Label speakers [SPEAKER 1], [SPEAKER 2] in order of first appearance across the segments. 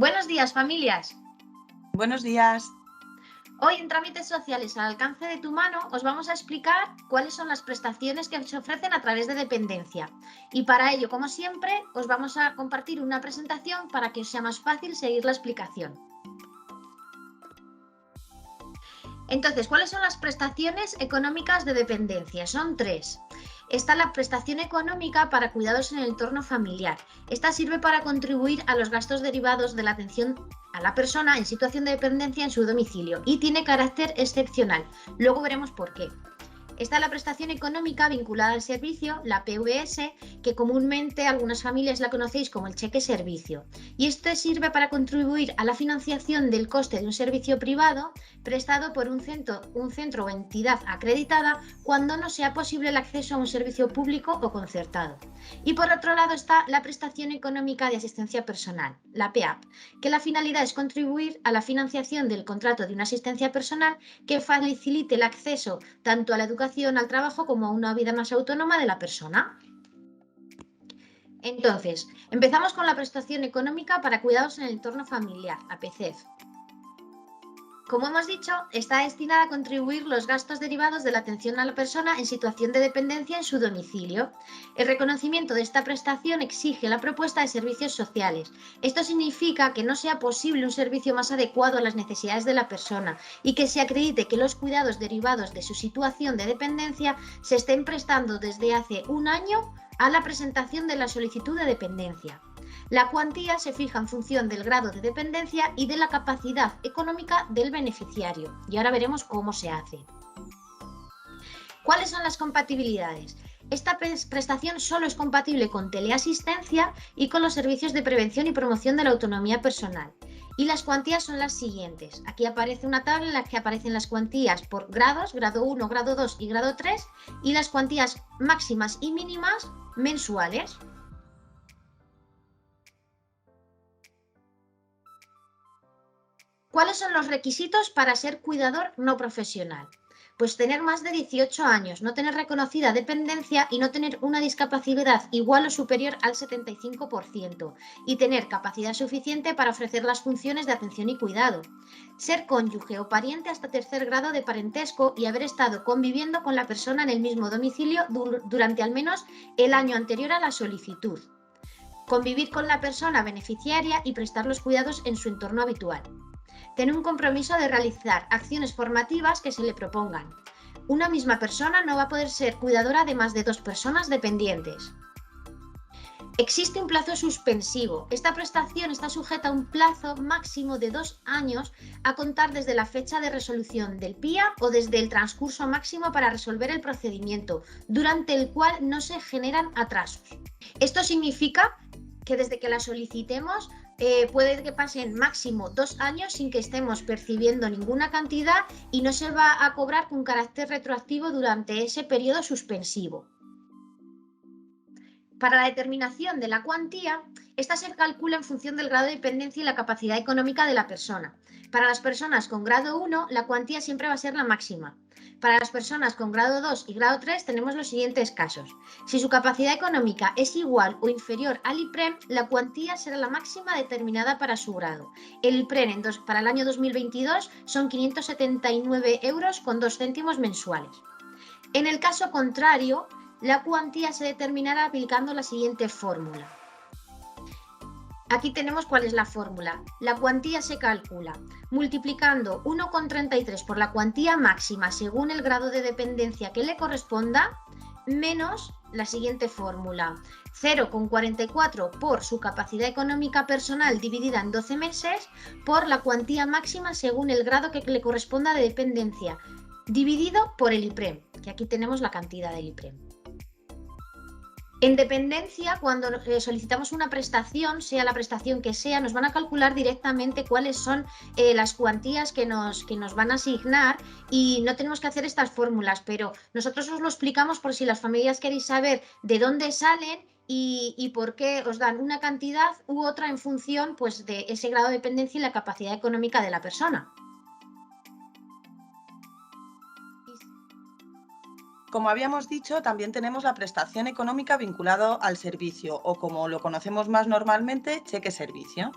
[SPEAKER 1] Buenos días, familias.
[SPEAKER 2] Buenos días.
[SPEAKER 1] Hoy en Trámites Sociales al alcance de tu mano os vamos a explicar cuáles son las prestaciones que se ofrecen a través de dependencia. Y para ello, como siempre, os vamos a compartir una presentación para que os sea más fácil seguir la explicación. Entonces, ¿cuáles son las prestaciones económicas de dependencia? Son tres. Está la prestación económica para cuidados en el entorno familiar. Esta sirve para contribuir a los gastos derivados de la atención a la persona en situación de dependencia en su domicilio y tiene carácter excepcional. Luego veremos por qué. Está la prestación económica vinculada al servicio, la PVS, que comúnmente algunas familias la conocéis como el cheque servicio. Y esto sirve para contribuir a la financiación del coste de un servicio privado prestado por un centro o entidad acreditada cuando no sea posible el acceso a un servicio público o concertado. Y por otro lado está la prestación económica de asistencia personal, la PEAP, que la finalidad es contribuir a la financiación del contrato de una asistencia personal que facilite el acceso tanto a la educación, al trabajo, como a una vida más autónoma de la persona. Entonces, empezamos con la prestación económica para cuidados en el entorno familiar, la PCEF. Como hemos dicho, está destinada a contribuir los gastos derivados de la atención a la persona en situación de dependencia en su domicilio. El reconocimiento de esta prestación exige la propuesta de servicios sociales. Esto significa que no sea posible un servicio más adecuado a las necesidades de la persona y que se acredite que los cuidados derivados de su situación de dependencia se estén prestando desde hace un año a la presentación de la solicitud de dependencia. La cuantía se fija en función del grado de dependencia y de la capacidad económica del beneficiario. Y ahora veremos cómo se hace. ¿Cuáles son las compatibilidades? Esta prestación solo es compatible con teleasistencia y con los servicios de prevención y promoción de la autonomía personal. Y las cuantías son las siguientes. Aquí aparece una tabla en la que aparecen las cuantías por grados, grado 1, grado 2 y grado 3, y las cuantías máximas y mínimas mensuales. ¿Cuáles son los requisitos para ser cuidador no profesional? Pues tener más de 18 años, no tener reconocida dependencia y no tener una discapacidad igual o superior al 75% y tener capacidad suficiente para ofrecer las funciones de atención y cuidado. Ser cónyuge o pariente hasta tercer grado de parentesco y haber estado conviviendo con la persona en el mismo domicilio durante al menos el año anterior a la solicitud. Convivir con la persona beneficiaria y prestar los cuidados en su entorno habitual. Tener un compromiso de realizar acciones formativas que se le propongan. Una misma persona no va a poder ser cuidadora de más de 2 personas dependientes. Existe un plazo suspensivo. Esta prestación está sujeta a un plazo máximo de 2 años a contar desde la fecha de resolución del PIA o desde el transcurso máximo para resolver el procedimiento, durante el cual no se generan atrasos. Esto significa que desde que la solicitemos puede que pasen máximo 2 años sin que estemos percibiendo ninguna cantidad y no se va a cobrar con carácter retroactivo durante ese periodo suspensivo. Para la determinación de la cuantía, esta se calcula en función del grado de dependencia y la capacidad económica de la persona. Para las personas con grado 1, la cuantía siempre va a ser la máxima. Para las personas con grado 2 y grado 3 tenemos los siguientes casos. Si su capacidad económica es igual o inferior al IPREM, la cuantía será la máxima determinada para su grado. El IPREM para el año 2022 son 579 euros con 2 céntimos mensuales. En el caso contrario, la cuantía se determinará aplicando la siguiente fórmula. Aquí tenemos cuál es la fórmula. La cuantía se calcula multiplicando 1,33 por la cuantía máxima según el grado de dependencia que le corresponda, menos la siguiente fórmula. 0,44 por su capacidad económica personal dividida en 12 meses por la cuantía máxima según el grado que le corresponda de dependencia, dividido por el IPREM, que aquí tenemos la cantidad del IPREM. En dependencia, cuando solicitamos una prestación, sea la prestación que sea, nos van a calcular directamente cuáles son las cuantías que nos van a asignar y no tenemos que hacer estas fórmulas, pero nosotros os lo explicamos por si las familias queréis saber de dónde salen y por qué os dan una cantidad u otra en función pues, de ese grado de dependencia y la capacidad económica de la persona.
[SPEAKER 2] Como habíamos dicho, también tenemos la prestación económica vinculado al servicio o, como lo conocemos más normalmente, cheque servicio.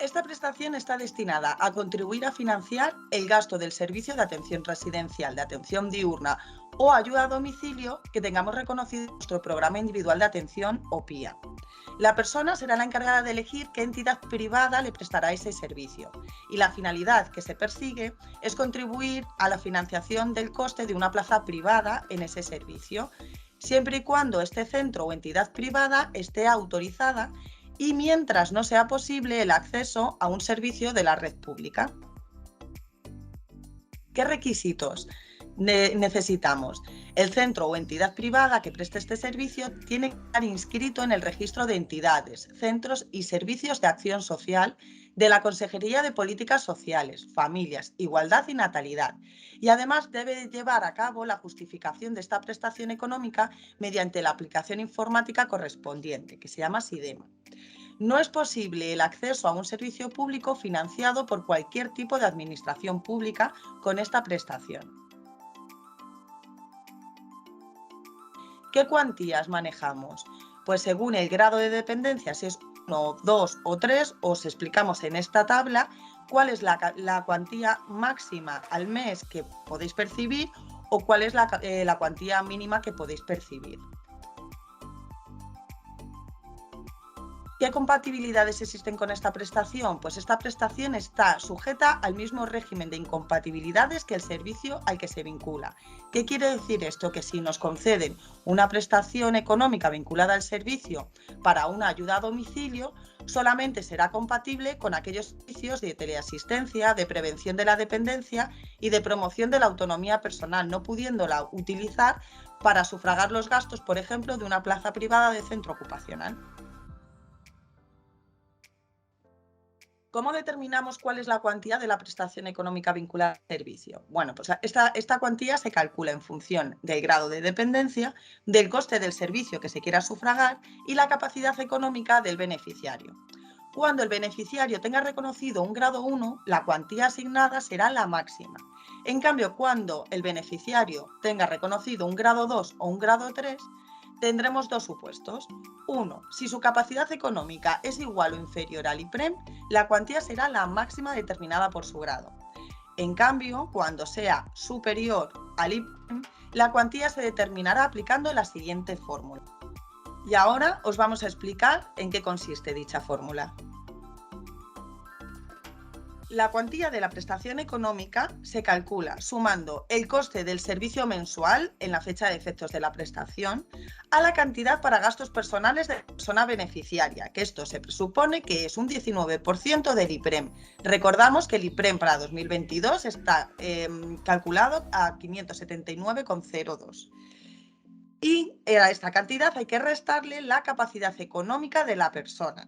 [SPEAKER 2] Esta prestación está destinada a contribuir a financiar el gasto del servicio de atención residencial, de atención diurna o ayuda a domicilio que tengamos reconocido en nuestro programa individual de atención o PIA. La persona será la encargada de elegir qué entidad privada le prestará ese servicio y la finalidad que se persigue es contribuir a la financiación del coste de una plaza privada en ese servicio, siempre y cuando este centro o entidad privada esté autorizada y mientras no sea posible el acceso a un servicio de la red pública. ¿Qué requisitos necesitamos? El centro o entidad privada que preste este servicio tiene que estar inscrito en el registro de entidades, centros y servicios de acción social de la Consejería de Políticas Sociales, Familias, Igualdad y Natalidad. Y además debe llevar a cabo la justificación de esta prestación económica mediante la aplicación informática correspondiente, que se llama SIDEMA. No es posible el acceso a un servicio público financiado por cualquier tipo de administración pública con esta prestación. ¿Qué cuantías manejamos? Pues según el grado de dependencia, si es 1, 2 o 3, os explicamos en esta tabla cuál es la cuantía máxima al mes que podéis percibir o cuál es la cuantía mínima que podéis percibir. ¿Qué compatibilidades existen con esta prestación? Pues esta prestación está sujeta al mismo régimen de incompatibilidades que el servicio al que se vincula. ¿Qué quiere decir esto? Que si nos conceden una prestación económica vinculada al servicio para una ayuda a domicilio, solamente será compatible con aquellos servicios de teleasistencia, de prevención de la dependencia y de promoción de la autonomía personal, no pudiéndola utilizar para sufragar los gastos, por ejemplo, de una plaza privada de centro ocupacional. ¿Cómo determinamos cuál es la cuantía de la prestación económica vinculada al servicio? Bueno, pues esta cuantía se calcula en función del grado de dependencia, del coste del servicio que se quiera sufragar y la capacidad económica del beneficiario. Cuando el beneficiario tenga reconocido un grado 1, la cuantía asignada será la máxima. En cambio, cuando el beneficiario tenga reconocido un grado 2 o un grado 3, tendremos dos supuestos. Uno, si su capacidad económica es igual o inferior al IPREM, la cuantía será la máxima determinada por su grado. En cambio, cuando sea superior al IPREM, la cuantía se determinará aplicando la siguiente fórmula. Y ahora os vamos a explicar en qué consiste dicha fórmula. La cuantía de la prestación económica se calcula sumando el coste del servicio mensual en la fecha de efectos de la prestación a la cantidad para gastos personales de la persona beneficiaria, que esto se presupone que es un 19% del IPREM. Recordamos que el IPREM para 2022 está calculado a 579,02. Y a esta cantidad hay que restarle la capacidad económica de la persona,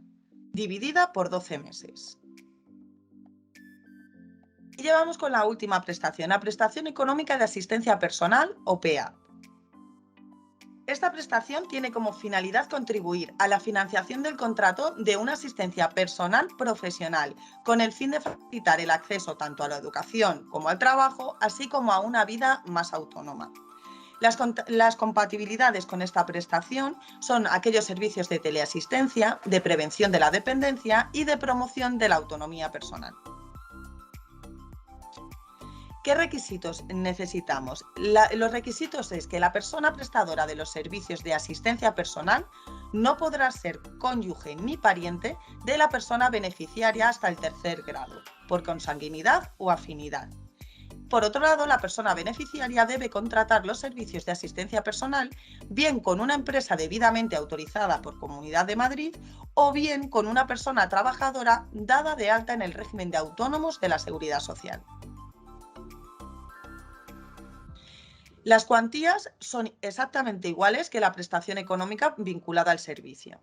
[SPEAKER 2] dividida por 12 meses. Y llevamos con la última prestación, la prestación económica de asistencia personal o PEA. Esta prestación tiene como finalidad contribuir a la financiación del contrato de una asistencia personal profesional, con el fin de facilitar el acceso tanto a la educación como al trabajo, así como a una vida más autónoma. Las compatibilidades con esta prestación son aquellos servicios de teleasistencia, de prevención de la dependencia y de promoción de la autonomía personal. ¿Qué requisitos necesitamos? Los requisitos es que la persona prestadora de los servicios de asistencia personal no podrá ser cónyuge ni pariente de la persona beneficiaria hasta el tercer grado, por consanguinidad o afinidad. Por otro lado, la persona beneficiaria debe contratar los servicios de asistencia personal bien con una empresa debidamente autorizada por Comunidad de Madrid o bien con una persona trabajadora dada de alta en el régimen de autónomos de la Seguridad Social. Las cuantías son exactamente iguales que la prestación económica vinculada al servicio.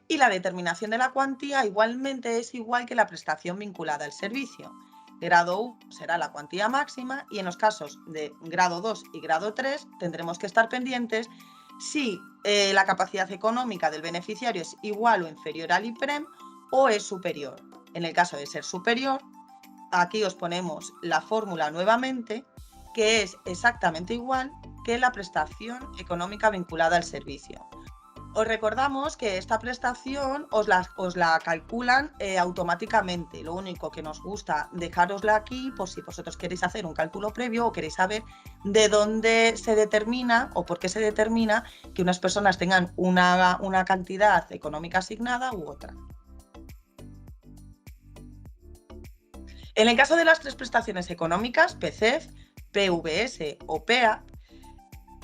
[SPEAKER 2] Y la determinación de la cuantía igualmente es igual que la prestación vinculada al servicio. Grado 1 será la cuantía máxima y en los casos de grado 2 y grado 3 tendremos que estar pendientes si la capacidad económica del beneficiario es igual o inferior al IPREM o es superior. En el caso de ser superior, aquí os ponemos la fórmula nuevamente, que es exactamente igual que la prestación económica vinculada al servicio. Os recordamos que esta prestación os la calculan automáticamente. Lo único que nos gusta dejarosla aquí por si vosotros queréis hacer un cálculo previo o queréis saber de dónde se determina o por qué se determina que unas personas tengan una cantidad económica asignada u otra. En el caso de las 3 prestaciones económicas, PCEF, PVS o PEA,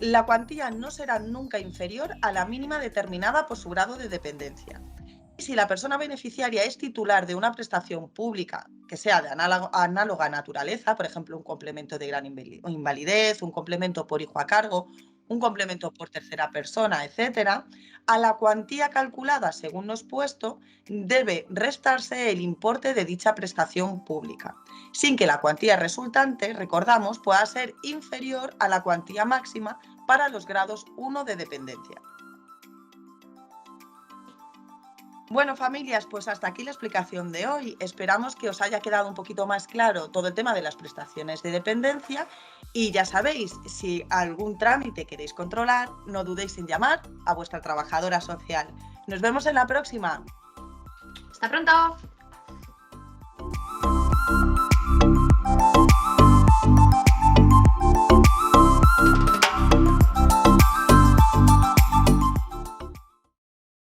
[SPEAKER 2] la cuantía no será nunca inferior a la mínima determinada por su grado de dependencia. Y si la persona beneficiaria es titular de una prestación pública que sea de análoga naturaleza, por ejemplo, un complemento de gran invalidez, un complemento por hijo a cargo, un complemento por tercera persona, etcétera, a la cuantía calculada según lo expuesto debe restarse el importe de dicha prestación pública, sin que la cuantía resultante, recordamos, pueda ser inferior a la cuantía máxima para los grados 1 de dependencia. Bueno, familias, pues hasta aquí la explicación de hoy. Esperamos que os haya quedado un poquito más claro todo el tema de las prestaciones de dependencia y ya sabéis, si algún trámite queréis controlar, no dudéis en llamar a vuestra trabajadora social. Nos vemos en la próxima.
[SPEAKER 1] Hasta pronto.